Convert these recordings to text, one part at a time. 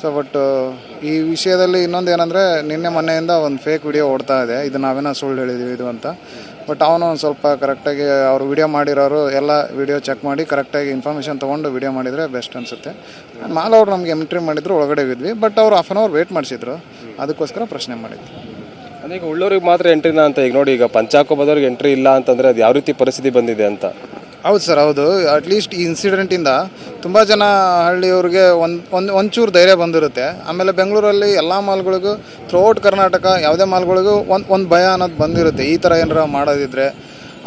So but ಈ ವಿಷಯದಲ್ಲಿ ಇನ್ನೊಂದು ಏನಂದರೆ ನಿನ್ನೆ ಮೊನ್ನೆಯಿಂದ ಒಂದು ಫೇಕ್ ವಿಡಿಯೋ ಓಡ್ತಾ ಇದೆ, ಇದು ನಾವೇನೋ ಸುಳ್ಳು ಹೇಳಿದ್ದೀವಿ ಇದು ಅಂತ. ಬಟ್ ಅವನು ಒಂದು ಸ್ವಲ್ಪ ಕರೆಕ್ಟಾಗಿ ಅವರು ವಿಡಿಯೋ ಮಾಡಿರೋರು ಎಲ್ಲ ವಿಡಿಯೋ ಚೆಕ್ ಮಾಡಿ ಕರೆಕ್ಟಾಗಿ ಇನ್ಫಾರ್ಮೇಷನ್ ತೊಗೊಂಡು ವಿಡಿಯೋ ಮಾಡಿದರೆ ಬೆಸ್ಟ್ ಅನಿಸುತ್ತೆ. ಮಾಲ್ ಅವ್ರು ನಮಗೆ ಎಂಟ್ರಿ ಮಾಡಿದ್ರು, ಒಳಗಡೆ ಇದ್ವಿ, ಬಟ್ ಅವರು ಹಾಫ್ ಆನ್ ಅವರ್ ವೇಟ್ ಮಾಡಿಸಿದ್ರು, ಅದಕ್ಕೋಸ್ಕರ ಪ್ರಶ್ನೆ ಮಾಡಿದ್ದು. ಈಗ ಉಳ್ಳೋರಿಗೆ ಮಾತ್ರ ಎಂಟ್ರಿನ ಅಂತ ಈಗ ನೋಡಿ, ಈಗ ಪಂಚ ಹಾಕೋಬೋದವ್ರಿಗೆ ಎಂಟ್ರಿ ಇಲ್ಲ ಅಂತಂದರೆ ಅದು ಯಾವ ರೀತಿ ಪರಿಸ್ಥಿತಿ ಬಂದಿದೆ ಅಂತ. ಹೌದು ಸರ್, ಹೌದು. ಅಟ್ಲೀಸ್ಟ್ ಈ ಇನ್ಸಿಡೆಂಟಿಂದ ತುಂಬ ಜನ ಹಳ್ಳಿಯವ್ರಿಗೆ ಒಂಚೂರು ಧೈರ್ಯ ಬಂದಿರುತ್ತೆ. ಆಮೇಲೆ ಬೆಂಗಳೂರಲ್ಲಿ ಎಲ್ಲ ಮಾಲ್ಗಳಿಗೂ ಥ್ರೂಔಟ್ ಕರ್ನಾಟಕ ಯಾವುದೇ ಮಾಲ್ಗಳಿಗೂ ಒಂದು ಭಯ ಅನ್ನೋದು ಬಂದಿರುತ್ತೆ. ಈ ಥರ ಏನಾರ ಮಾಡೋದಿದ್ರೆ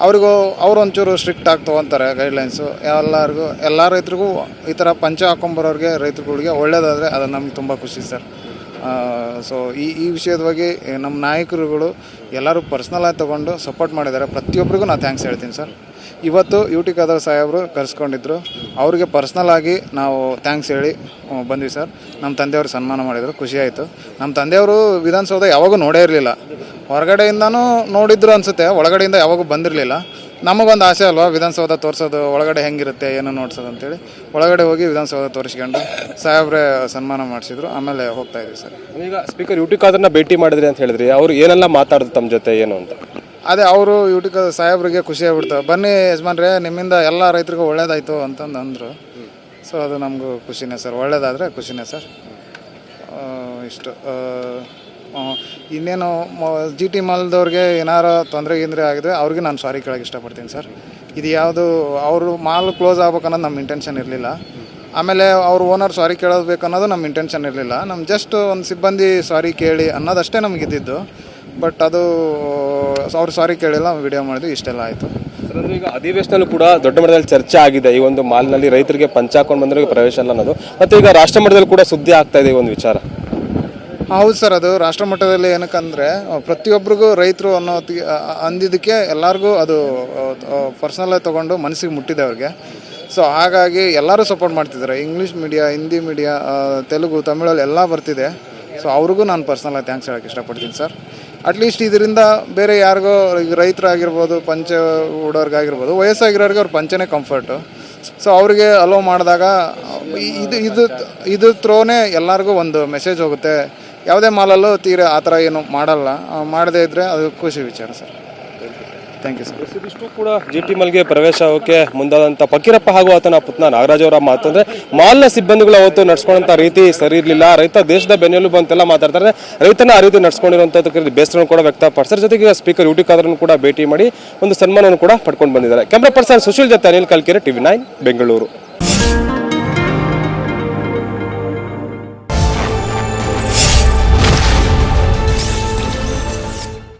ಅವ್ರು ಒಂಚೂರು ಸ್ಟ್ರಿಕ್ಟ್ ಆಗಿ ತೊಗೊತಾರೆ ಗೈಡ್ಲೈನ್ಸು. ಎಲ್ಲ ರೈತರಿಗೂ ಈ ಥರ ಪಂಚ ಹಾಕೊಂಬರೋರಿಗೆ ರೈತರುಗಳಿಗೆ ಒಳ್ಳೇದಾದರೆ ಅದು ನಮ್ಗೆ ತುಂಬ ಖುಷಿ ಸರ್. ಸೊ ಈ ವಿಷಯದ ಬಗ್ಗೆ ನಮ್ಮ ನಾಯಕರುಗಳು ಎಲ್ಲರೂ ಪರ್ಸ್ನಲಾಗಿ ತೊಗೊಂಡು ಸಪೋರ್ಟ್ ಮಾಡಿದ್ದಾರೆ. ಪ್ರತಿಯೊಬ್ಬರಿಗೂ ನಾನು ಥ್ಯಾಂಕ್ಸ್ ಹೇಳ್ತೀನಿ ಸರ್. ಇವತ್ತು UT ಖಾದರ್ ಸಾಹೇಬರು ಕರೆಸ್ಕೊಂಡಿದ್ರು, ಅವರಿಗೆ ಪರ್ಸ್ನಲಾಗಿ ನಾವು ಥ್ಯಾಂಕ್ಸ್ ಹೇಳಿ ಬಂದ್ವಿ ಸರ್. ನಮ್ಮ ತಂದೆಯವರು ಸನ್ಮಾನ ಮಾಡಿದರು, ಖುಷಿಯಾಯಿತು. ನಮ್ಮ ತಂದೆಯವರು ವಿಧಾನಸೌಧ ಯಾವಾಗೂ ನೋಡೇ ಇರಲಿಲ್ಲ, ಹೊರಗಡೆಯಿಂದನೂ ನೋಡಿದ್ರು ಅನಿಸುತ್ತೆ, ಒಳಗಡೆಯಿಂದ ಯಾವಾಗೂ ಬಂದಿರಲಿಲ್ಲ. ನಮಗೊಂದು ಆಸೆ ಅಲ್ವಾ ವಿಧಾನಸೌಧ ತೋರಿಸೋದು, ಒಳಗಡೆ ಹೆಂಗಿರುತ್ತೆ ಏನು ನೋಡ್ಸೋದು ಅಂತೇಳಿ ಒಳಗಡೆ ಹೋಗಿ ವಿಧಾನಸೌಧ ತೋರಿಸ್ಕೊಂಡು ಸಾಹೇಬ್ರೆ ಸನ್ಮಾನ ಮಾಡಿಸಿದ್ರು. ಆಮೇಲೆ ಹೋಗ್ತಾ ಇದ್ವಿ ಸರ್. ಈಗ ಸ್ಪೀಕರ್ UT ಖಾದರ್ನ ಭೇಟಿ ಮಾಡಿದ್ರಿ ಅಂತ ಹೇಳಿದ್ರಿ, ಅವರು ಏನೆಲ್ಲ ಮಾತಾಡಿದ್ರು ತಮ್ಮ ಜೊತೆ ಏನು ಅಂತ? ಅದೇ ಅವರು UT ಖಾದರ್ ಸಾಹೇಬ್ರಿಗೆ ಖುಷಿ ಆಗ್ಬಿಡ್ತು, ಬನ್ನಿ ಯಜಮಾನ್ರೆ ನಿಮ್ಮಿಂದ ಎಲ್ಲ ರೈತರಿಗೂ ಒಳ್ಳೇದಾಯಿತು ಅಂತಂದು ಅಂದರು. ಸೊ ಅದು ನಮಗೂ ಖುಷಿನೇ ಸರ್, ಒಳ್ಳೇದಾದರೆ ಖುಷಿನೇ ಸರ್. ಇಷ್ಟು ಇನ್ನೇನು GT ಮಾಲ್ದವ್ರಿಗೆ ಏನಾರು ತೊಂದರೆ ಆಗಿದ್ರೆ ಅವ್ರಿಗೆ ನಾನು ಸಾರಿ ಕೇಳೋಕ್ಕೆ ಇಷ್ಟಪಡ್ತೀನಿ ಸರ್. ಇದು ಯಾವುದು ಅವರು ಮಾಲ್ ಕ್ಲೋಸ್ ಆಗ್ಬೇಕನ್ನೋದು ನಮ್ಮ ಇಂಟೆನ್ಷನ್ ಇರಲಿಲ್ಲ. ಆಮೇಲೆ ಅವ್ರು ಓನರ್ ಸಾರಿ ಕೇಳಬೇಕು ಅನ್ನೋದು ನಮ್ಮ ಇಂಟೆನ್ಷನ್ ಇರಲಿಲ್ಲ. ನಮ್ಮ ಜಸ್ಟ್ ಒಂದು ಸಿಬ್ಬಂದಿ ಸಾರಿ ಕೇಳಿ ಅನ್ನೋದಷ್ಟೇ ನಮಗಿದ್ದಿದ್ದು. ಬಟ್ ಅದು ಅವ್ರು ಸಾರಿ ಕೇಳಿಲ್ಲ, ವಿಡಿಯೋ ಮಾಡಿದ್ವಿ, ಇಷ್ಟೆಲ್ಲ ಆಯಿತು. ಈಗ ಅಧಿವೇಶನಲ್ಲೂ ಕೂಡ ದೊಡ್ಡ ಮಟ್ಟದಲ್ಲಿ ಚರ್ಚೆ ಆಗಿದೆ ಈ ಒಂದು ಮಾಲ್ನಲ್ಲಿ ರೈತರಿಗೆ ಪಂಚ ಹಾಕೊಂಡು ಬಂದ್ರೆ ಪ್ರವೇಶ ಇಲ್ಲ ಅನ್ನೋದು. ಮತ್ತು ಈಗ ರಾಷ್ಟ್ರ ಮಟ್ಟದಲ್ಲಿ ಕೂಡ ಸುದ್ದಿ ಆಗ್ತಾ ಇದೆ ಈ ಒಂದು ವಿಚಾರ. ಹೌದು ಸರ್, ಅದು ರಾಷ್ಟ್ರ ಮಟ್ಟದಲ್ಲಿ ಏನಕ್ಕಂದರೆ ಪ್ರತಿಯೊಬ್ಬರಿಗೂ ರೈತರು ಅಂದಿದ್ದಕ್ಕೆ ಎಲ್ಲರಿಗೂ ಅದು ಪರ್ಸ್ನಲಾಗಿ ತೊಗೊಂಡು ಮನಸ್ಸಿಗೆ ಮುಟ್ಟಿದೆ ಅವ್ರಿಗೆ. ಸೊ ಹಾಗಾಗಿ ಎಲ್ಲರೂ ಸಪೋರ್ಟ್ ಮಾಡ್ತಿದ್ದಾರೆ. English media, Hindi media, Telugu, ತಮಿಳಲ್ಲಿ ಎಲ್ಲ ಬರ್ತಿದೆ. ಸೊ ಅವ್ರಿಗೂ ನಾನು ಪರ್ಸ್ನಲಾಗಿ ಥ್ಯಾಂಕ್ಸ್ ಹೇಳೋಕ್ಕೆ ಇಷ್ಟಪಡ್ತೀನಿ ಸರ್. ಅಟ್ಲೀಸ್ಟ್ ಇದರಿಂದ ಬೇರೆ ಯಾರಿಗೋ, ಈಗ ರೈತರಾಗಿರ್ಬೋದು, ಪಂಚ ಉಡೋರ್ಗಾಗಿರ್ಬೋದು, ವಯಸ್ಸಾಗಿರೋರಿಗೆ ಅವ್ರ ಪಂಚನೇ ಕಂಫರ್ಟು. ಸೊ ಅವ್ರಿಗೆ ಅಲೋ ಮಾಡಿದಾಗ ಇದು ಥ್ರೋನೇ ಎಲ್ಲರಿಗೂ ಒಂದು ಮೆಸೇಜ್ ಹೋಗುತ್ತೆ. ಯಾವುದೇ ಮಾಲಲ್ಲೂ ಆ ಥರ ಏನು ಮಾಡದೇ ಇದ್ದರೆ ಅದು ಖುಷಿ ವಿಚಾರ ಸರ್. Thank you sir. ಇಷ್ಟು ಕೂಡ GT ಮಾಲ್ಗೆ ಪ್ರವೇಶ ಆಗೋಕ್ಕೆ ಮುಂದಾದಂಥ ಫಕೀರಪ್ಪ ಹಾಗೂ ಆತನ ಪುತ್ರ ನಾಗರಾಜ್ ಅವರ ಮಾತು ಅಂದರೆ ಮಾಲ್ನ ಸಿಬ್ಬಂದಿಗಳು ಅವತ್ತು ನಡ್ಸ್ಕೊಳ್ಳೋಂಥ ರೀತಿ ಸರಿ ಇರಲಿಲ್ಲ, ರೈತ ದೇಶದ ಬೆನ್ನೆಲುಬು ಅಂತೆಲ್ಲ ಮಾತಾಡ್ತಾರೆ. ರೈತನ ಆ ರೀತಿ ನಡ್ಸ್ಕೊಂಡಿರುವಂಥದ್ದು ಬೇಸರವನ್ನು ಕೂಡ ವ್ಯಕ್ತಪಡಿಸ್ತಾರೆ. ಜೊತೆಗೆ ಸ್ಪೀಕರ್ UT ಖಾದರ್ನು ಕೂಡ ಭೇಟಿ ಮಾಡಿ ಒಂದು ಸನ್ಮಾನವನ್ನು ಕೂಡ ಪಡ್ಕೊಂಡು ಬಂದಿದ್ದಾರೆ. ಕ್ಯಾಮ್ರಾ ಪರ್ಸನ್ ಸುಶೀಲ್ ಜೊತೆ ಅನಿಲ್ ಕಲ್ಕೆರೆ, TV9 ಬೆಂಗಳೂರು.